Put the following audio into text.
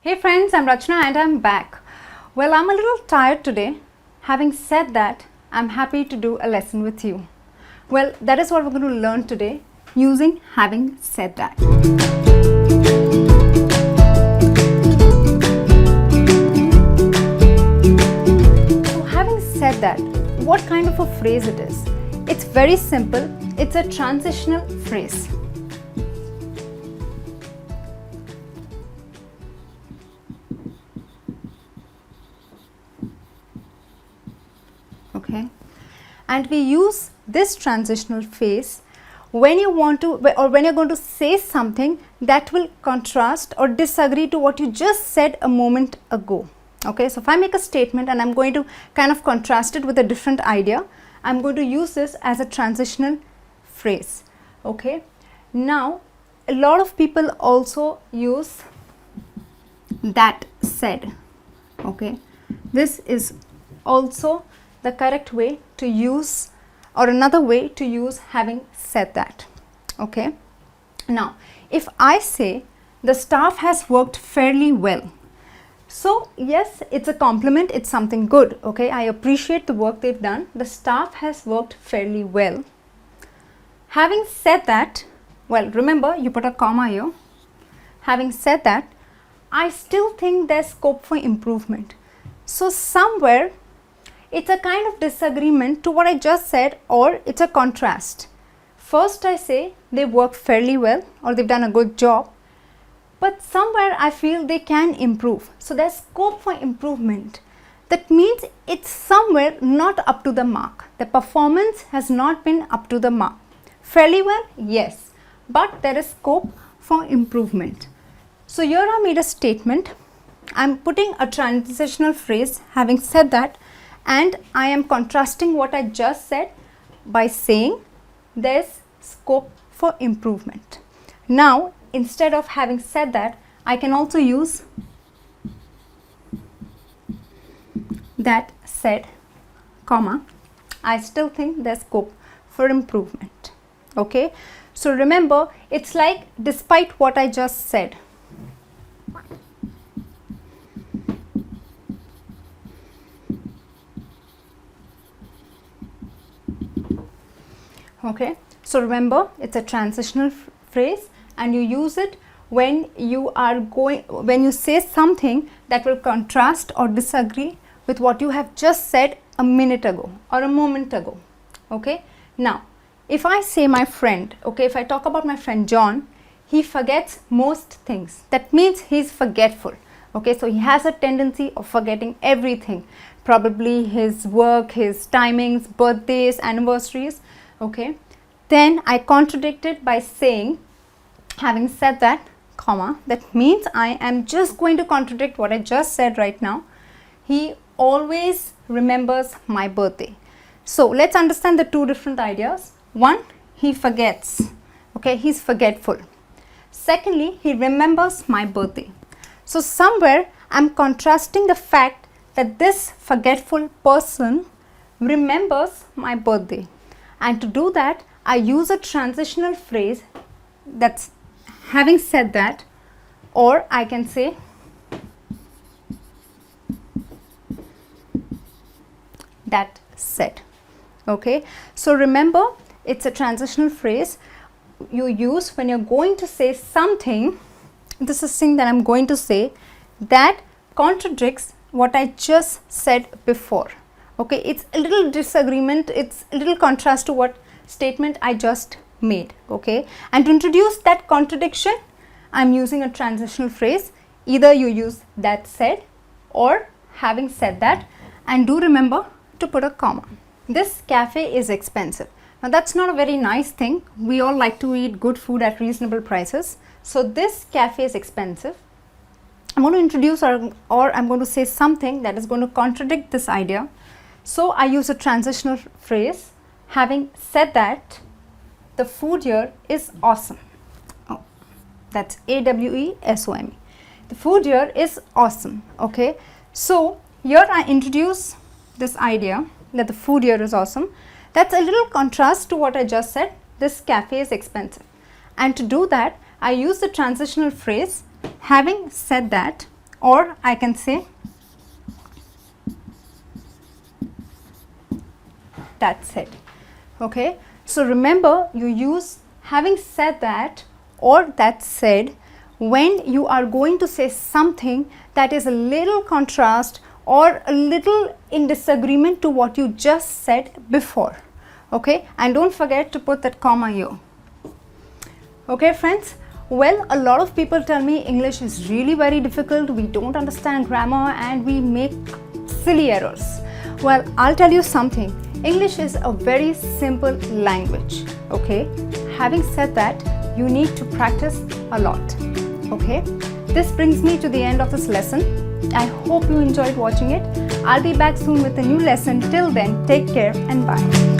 Hey friends, I'm Rachna and I'm back. Well, I'm a little tired today. Having said that, I'm happy to do a lesson with you. Well, that is what we're going to learn today using having said that. So having said that, what kind of a phrase it is? It's very simple. It's a transitional phrase. Okay, and we use this transitional phrase when you want to, or when you're going to say something that will contrast or disagree to what you just said a moment ago. Okay, so if I make a statement and I'm going to kind of contrast it with a different idea, I'm going to use this as a transitional phrase. Okay, now a lot of people also use that said. Okay, this is also the correct way to use, or another way to use having said that. Okay, now if I say the staff has worked fairly well, so yes, it's a compliment, it's something good. Okay, I appreciate the work they've done. The staff has worked fairly well. Having said that, well, remember you put a comma here. Having said that, I still think there's scope for improvement. So somewhere it's a kind of disagreement to what I just said, or it's a contrast. First I say they work fairly well or they've done a good job, but somewhere I feel they can improve. So there's scope for improvement. That means it's somewhere not up to the mark. The performance has not been up to the mark. Fairly well, yes, but there is scope for improvement. So here I made a statement. I'm putting a transitional phrase, having said that, and I am contrasting what I just said by saying there's scope for improvement. Now, instead of having said that, I can also use that said, comma, I still think there's scope for improvement. Okay, so remember, it's like despite what I just said. Okay, so remember, it's a transitional phrase and you use it when you are when you say something that will contrast or disagree with what you have just said a minute ago or a moment ago. Okay, now if I say my friend, okay, if I talk about my friend John, he forgets most things. That means he's forgetful. Okay, so he has a tendency of forgetting everything, probably his work, his timings, birthdays, anniversaries. Okay, then I contradict it by saying, having said that, comma, that means I am just going to contradict what I just said right now. He always remembers my birthday. So let's understand the two different ideas. One, he forgets. Okay, he's forgetful. Secondly, he remembers my birthday. So somewhere I'm contrasting the fact that this forgetful person remembers my birthday. And to do that, I use a transitional phrase that's having said that, or I can say that said. Okay, so remember, it's a transitional phrase you use when you're going to say something. This is something that I'm going to say that contradicts what I just said before. Okay, it's a little disagreement, it's a little contrast to what statement I just made. Okay, and to introduce that contradiction, I'm using a transitional phrase. Either you use that said or having said that, and do remember to put a comma. This cafe is expensive. Now that's not a very nice thing. We all like to eat good food at reasonable prices. So this cafe is expensive. I'm going to introduce or I'm going to say something that is going to contradict this idea. So I use a transitional phrase. Having said that, the food here is awesome. Oh, that's AWESOME. The food here is awesome. Okay, so here I introduce this idea that the food here is awesome. That's a little contrast to what I just said. This cafe is expensive. And to do that, I use the transitional phrase. Having said that, or I can say that's it. Okay, so remember, you use having said that or that said when you are going to say something that is a little contrast or a little in disagreement to what you just said before. Okay, and don't forget to put that comma here. Okay friends, well, a lot of people tell me English is really very difficult, we don't understand grammar and we make silly errors. Well, I'll tell you something, English is a very simple language. Okay, having said that, you need to practice a lot. Okay, this brings me to the end of this lesson. I hope you enjoyed watching it. I'll be back soon with a new lesson. Till then, take care and bye.